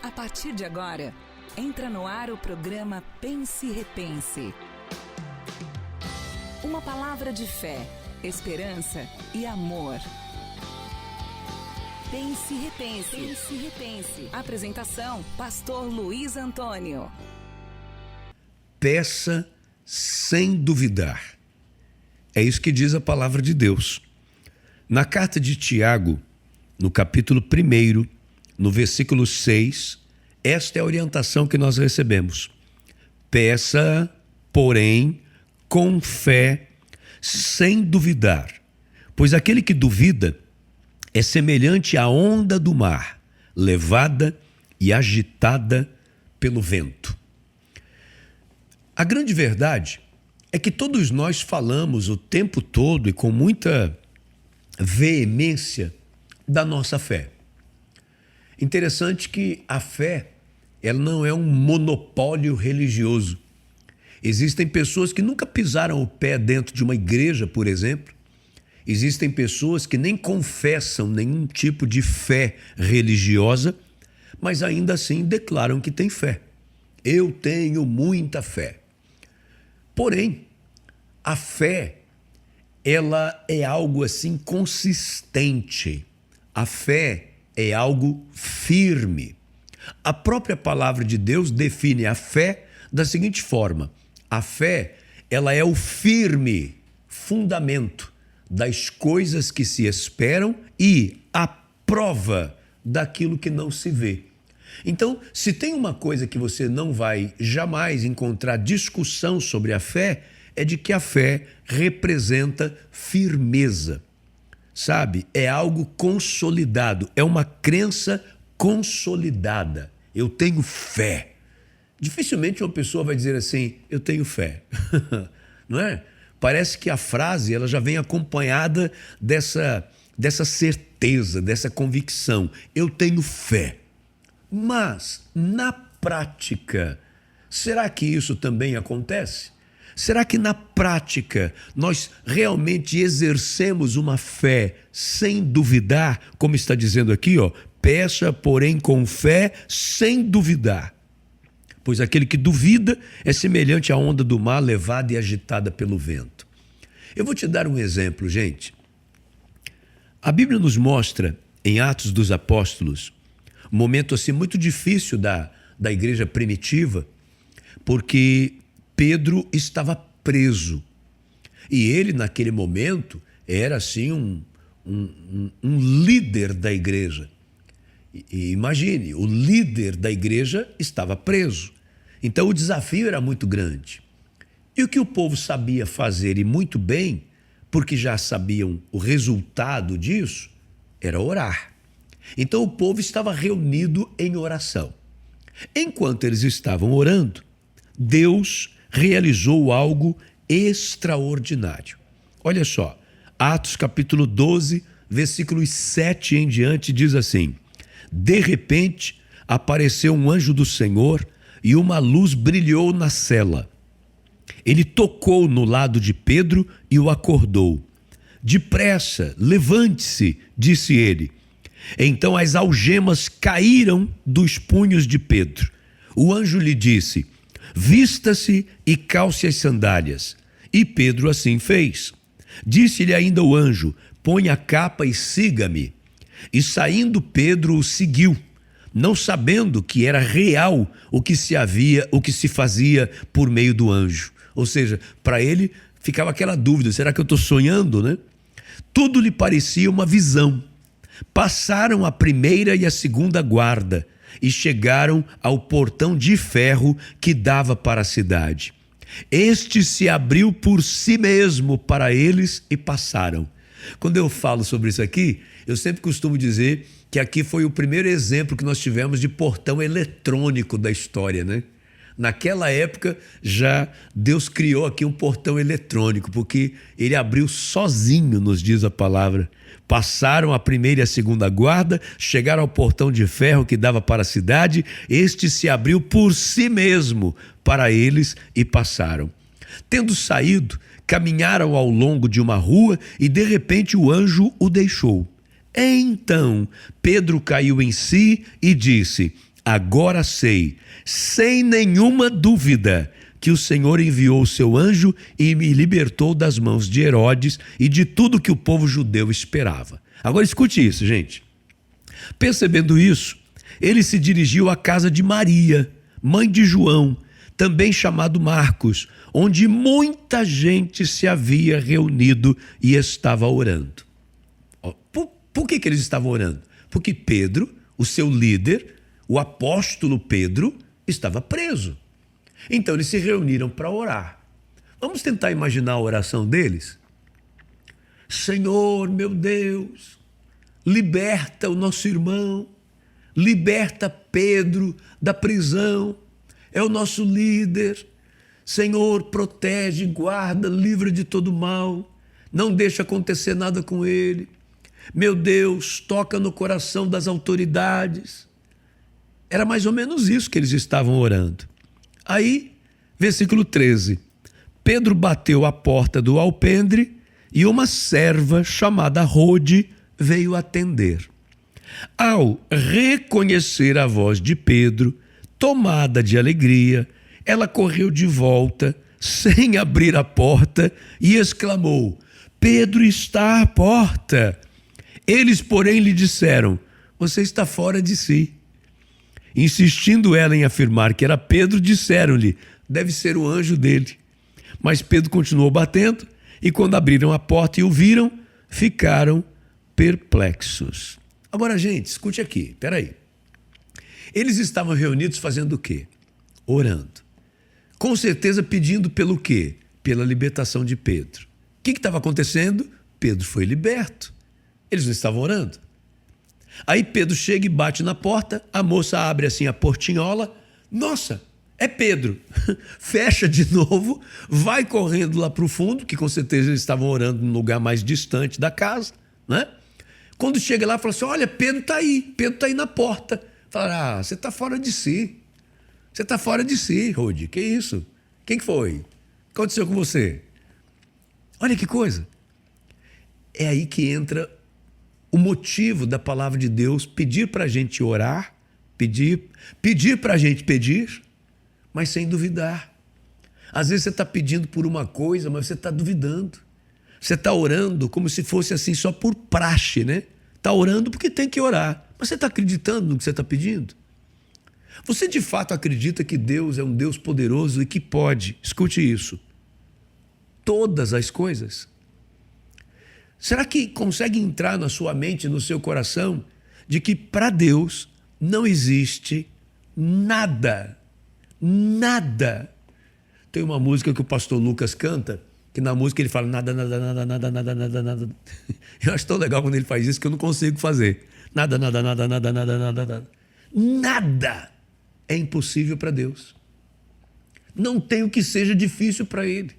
A partir de agora, entra no ar o programa Pense e Repense. Uma palavra de fé, esperança e amor. Pense e Repense. Pense e Repense. Apresentação, Pastor Luiz Antônio. Peça sem duvidar. É isso que diz a palavra de Deus. Na carta de Tiago, no capítulo 1, no versículo 6, esta é a orientação que nós recebemos. Peça, porém, com fé, sem duvidar. Pois aquele que duvida é semelhante à onda do mar, levada e agitada pelo vento. A grande verdade é que todos nós falamos o tempo todo e com muita veemência da nossa fé. Interessante que a fé, ela não é um monopólio religioso. Existem pessoas que nunca pisaram o pé dentro de uma igreja, por exemplo. Existem pessoas que nem confessam nenhum tipo de fé religiosa, mas ainda assim declaram que têm fé. Eu tenho muita fé. Porém, a fé, ela é algo assim consistente. A fé é algo firme. A própria palavra de Deus define a fé da seguinte forma: a fé, ela é o firme fundamento das coisas que se esperam e a prova daquilo que não se vê. Então, se tem uma coisa que você não vai jamais encontrar discussão sobre a fé, é de que a fé representa firmeza. Sabe? É algo consolidado, é uma crença consolidada. Eu tenho fé. Dificilmente uma pessoa vai dizer assim, eu tenho fé. Não é? Parece que a frase ela já vem acompanhada dessa certeza, dessa convicção. Eu tenho fé. Mas, na prática, será que isso também acontece? Será que na prática nós realmente exercemos uma fé sem duvidar, como está dizendo aqui, peça, porém, com fé, sem duvidar? Pois aquele que duvida é semelhante à onda do mar levada e agitada pelo vento. Eu vou te dar um exemplo, gente. A Bíblia nos mostra, em Atos dos Apóstolos, um momento assim muito difícil da igreja primitiva, porque Pedro estava preso. E ele, naquele momento, era assim um líder da igreja. E imagine, o líder da igreja estava preso. Então o desafio era muito grande. E o que o povo sabia fazer, e muito bem, porque já sabiam o resultado disso, era orar. Então o povo estava reunido em oração. Enquanto eles estavam orando, Deus realizou algo extraordinário. Olha só, Atos capítulo 12, versículos 7 em diante diz assim: de repente apareceu um anjo do Senhor e uma luz brilhou na cela. Ele tocou no lado de Pedro e o acordou. Depressa, levante-se, disse ele. Então as algemas caíram dos punhos de Pedro. O anjo lhe disse: vista-se e calce as sandálias. E Pedro assim fez. Disse-lhe ainda o anjo: põe a capa e siga-me. E saindo Pedro o seguiu, não sabendo que era real o que se fazia por meio do anjo. Ou seja, para ele ficava aquela dúvida: será que eu estou sonhando, né? Tudo lhe parecia uma visão. Passaram a primeira e a segunda guarda e chegaram ao portão de ferro que dava para a cidade. Este se abriu por si mesmo para eles e passaram. Quando eu falo sobre isso aqui, eu sempre costumo dizer que aqui foi o primeiro exemplo que nós tivemos de portão eletrônico da história, né? Naquela época, já Deus criou aqui um portão eletrônico, porque ele abriu sozinho, nos diz a palavra. Passaram a primeira e a segunda guarda, chegaram ao portão de ferro que dava para a cidade, este se abriu por si mesmo para eles e passaram. Tendo saído, caminharam ao longo de uma rua e de repente o anjo o deixou. Então Pedro caiu em si e disse: agora sei, sem nenhuma dúvida, que o Senhor enviou o seu anjo e me libertou das mãos de Herodes e de tudo que o povo judeu esperava. Agora escute isso, gente. Percebendo isso, ele se dirigiu à casa de Maria, mãe de João, também chamado Marcos, onde muita gente se havia reunido e estava orando. Por que eles estavam orando? Porque Pedro, o seu líder, o apóstolo Pedro, estava preso. Então eles se reuniram para orar. Vamos tentar imaginar a oração deles? Senhor, meu Deus, liberta o nosso irmão, liberta Pedro da prisão, é o nosso líder. Senhor, protege, guarda, livra de todo mal, não deixa acontecer nada com ele. Meu Deus, toca no coração das autoridades. Era mais ou menos isso que eles estavam orando. Aí, versículo 13, Pedro bateu à porta do alpendre e uma serva chamada Rode veio atender. Ao reconhecer a voz de Pedro, tomada de alegria, ela correu de volta, sem abrir a porta, e exclamou: Pedro está à porta. Eles, porém, lhe disseram: você está fora de si. Insistindo ela em afirmar que era Pedro, disseram-lhe: deve ser o anjo dele. Mas Pedro continuou batendo, e quando abriram a porta e o viram, ficaram perplexos. Agora, gente, escute aqui, peraí. Eles estavam reunidos fazendo o quê? Orando. Com certeza pedindo pelo quê? Pela libertação de Pedro. O que estava acontecendo? Pedro foi liberto. Eles não estavam orando. Aí Pedro chega e bate na porta, a moça abre assim a portinhola. Nossa, é Pedro. Fecha de novo, vai correndo lá para o fundo, que com certeza eles estavam orando num lugar mais distante da casa, né? Quando chega lá, fala assim: olha, Pedro está aí na porta. Fala: você está fora de si. Você está fora de si, Rode. Que isso? Quem foi? O que aconteceu com você? Olha que coisa. É aí que entra o motivo da palavra de Deus pedir para a gente orar, pedir para a gente pedir, mas sem duvidar. Às vezes você está pedindo por uma coisa, mas você está duvidando. Você está orando como se fosse assim só por praxe, né? Está orando porque tem que orar, mas você está acreditando no que você está pedindo? Você de fato acredita que Deus é um Deus poderoso e que pode, escute isso, todas as coisas? Será que consegue entrar na sua mente, no seu coração, de que para Deus não existe nada, nada? Tem uma música que o pastor Lucas canta, que na música ele fala nada, nada, nada, nada, nada, nada, nada. Eu acho tão legal quando ele faz isso que eu não consigo fazer. Nada, nada, nada, nada, nada, nada, nada. Nada é impossível para Deus. Não tem o que seja difícil para Ele.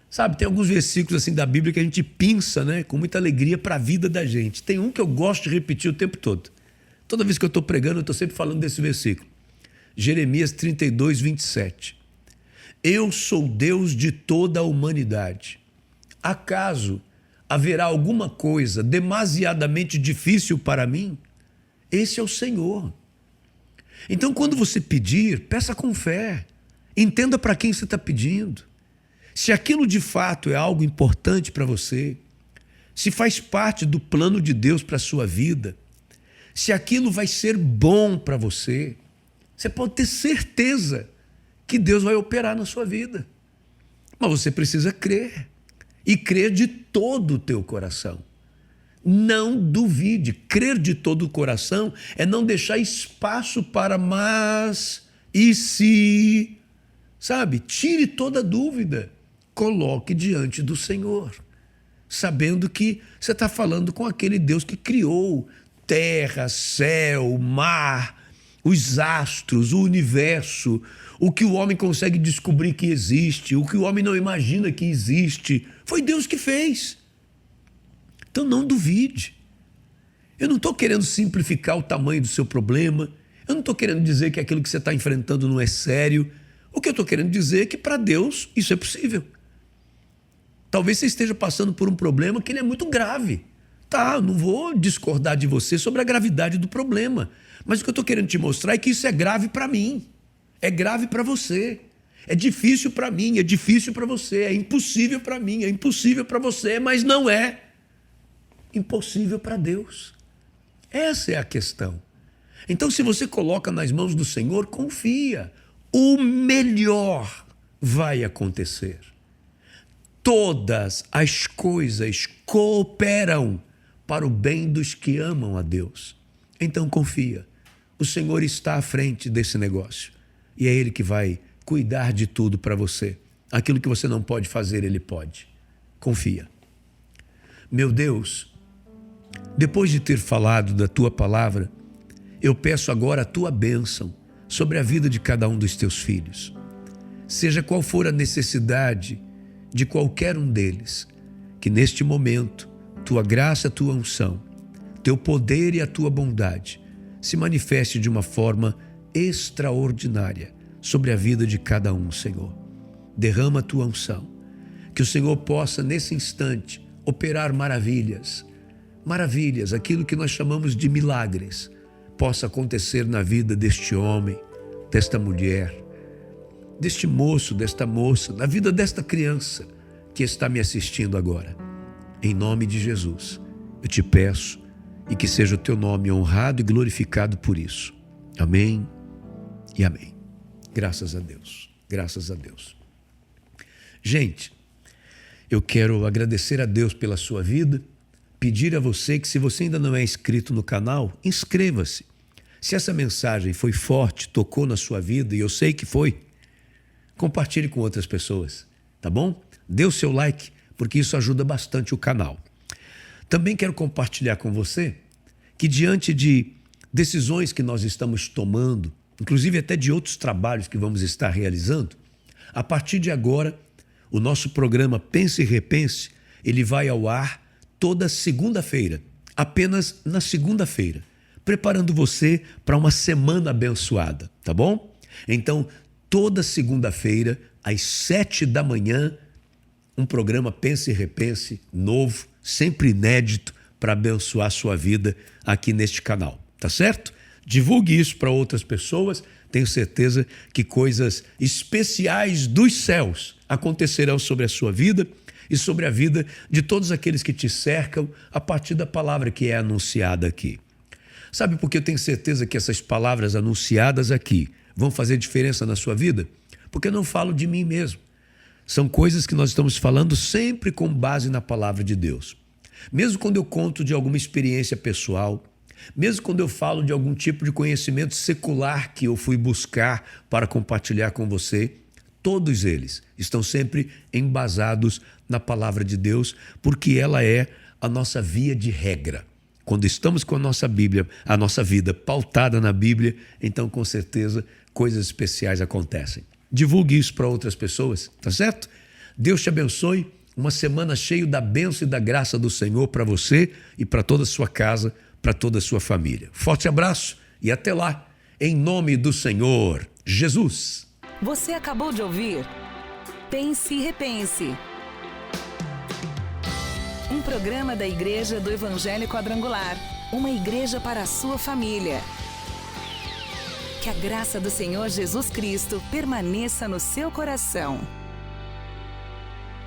Sabe, tem alguns versículos assim da Bíblia que a gente pinça, né, com muita alegria para a vida da gente. Tem um que eu gosto de repetir o tempo todo. Toda vez que eu estou pregando, eu estou sempre falando desse versículo. Jeremias 32, 27. Eu sou Deus de toda a humanidade. Acaso haverá alguma coisa demasiadamente difícil para mim? Esse é o Senhor. Então, quando você pedir, peça com fé. Entenda para quem você está pedindo. Se aquilo de fato é algo importante para você, se faz parte do plano de Deus para a sua vida, se aquilo vai ser bom para você, você pode ter certeza que Deus vai operar na sua vida. Mas você precisa crer, e crer de todo o teu coração. Não duvide. Crer de todo o coração é não deixar espaço para mas e se, sabe? Tire toda dúvida. Coloque diante do Senhor, sabendo que você está falando com aquele Deus que criou terra, céu, mar, os astros, o universo, o que o homem consegue descobrir que existe, o que o homem não imagina que existe. Foi Deus que fez. Então não duvide. Eu não estou querendo simplificar o tamanho do seu problema. Eu não estou querendo dizer que aquilo que você está enfrentando não é sério. O que eu estou querendo dizer é que para Deus isso é possível. Talvez você esteja passando por um problema que ele é muito grave. Tá, eu não vou discordar de você sobre a gravidade do problema. Mas o que eu estou querendo te mostrar é que isso é grave para mim. É grave para você. É difícil para mim, é difícil para você. É impossível para mim, é impossível para você. Mas não é impossível para Deus. Essa é a questão. Então, se você coloca nas mãos do Senhor, confia. O melhor vai acontecer. Todas as coisas cooperam para o bem dos que amam a Deus. Então confia. O Senhor está à frente desse negócio. E é Ele que vai cuidar de tudo para você. Aquilo que você não pode fazer, Ele pode. Confia. Meu Deus, depois de ter falado da Tua palavra, eu peço agora a Tua bênção sobre a vida de cada um dos Teus filhos. Seja qual for a necessidade de qualquer um deles, que neste momento Tua graça, Tua unção, Teu poder e a Tua bondade se manifeste de uma forma extraordinária sobre a vida de cada um, Senhor. Derrama a Tua unção, que o Senhor possa nesse instante operar maravilhas, aquilo que nós chamamos de milagres, possa acontecer na vida deste homem, desta mulher, deste moço, desta moça, na vida desta criança que está me assistindo agora. Em nome de Jesus, eu te peço e que seja o teu nome honrado e glorificado por isso. Amém e amém. Graças a Deus, graças a Deus. Gente, eu quero agradecer a Deus pela sua vida, pedir a você que, se você ainda não é inscrito no canal, inscreva-se. Se essa mensagem foi forte, tocou na sua vida, e eu sei que foi, compartilhe com outras pessoas, tá bom? Dê o seu like, porque isso ajuda bastante o canal. Também quero compartilhar com você que, diante de decisões que nós estamos tomando, inclusive até de outros trabalhos que vamos estar realizando, a partir de agora, o nosso programa Pense e Repense, ele vai ao ar toda segunda-feira, apenas na segunda-feira, preparando você para uma semana abençoada, tá bom? Então, toda segunda-feira, às 7 da manhã, um programa Pense e Repense novo, sempre inédito, para abençoar a sua vida aqui neste canal, tá certo? Divulgue isso para outras pessoas, tenho certeza que coisas especiais dos céus acontecerão sobre a sua vida e sobre a vida de todos aqueles que te cercam a partir da palavra que é anunciada aqui. Sabe por que eu tenho certeza que essas palavras anunciadas aqui vão fazer diferença na sua vida? Porque eu não falo de mim mesmo. São coisas que nós estamos falando sempre com base na palavra de Deus. Mesmo quando eu conto de alguma experiência pessoal, mesmo quando eu falo de algum tipo de conhecimento secular que eu fui buscar para compartilhar com você, todos eles estão sempre embasados na palavra de Deus, porque ela é a nossa via de regra. Quando estamos com a nossa Bíblia, a nossa vida pautada na Bíblia, então com certeza coisas especiais acontecem. Divulgue isso para outras pessoas, tá certo? Deus te abençoe, uma semana cheia da bênção e da graça do Senhor para você e para toda a sua casa, para toda a sua família. Forte abraço e até lá, em nome do Senhor Jesus. Você acabou de ouvir Pense e Repense, um programa da Igreja do Evangelho Quadrangular, uma igreja para a sua família. Que a graça do Senhor Jesus Cristo permaneça no seu coração.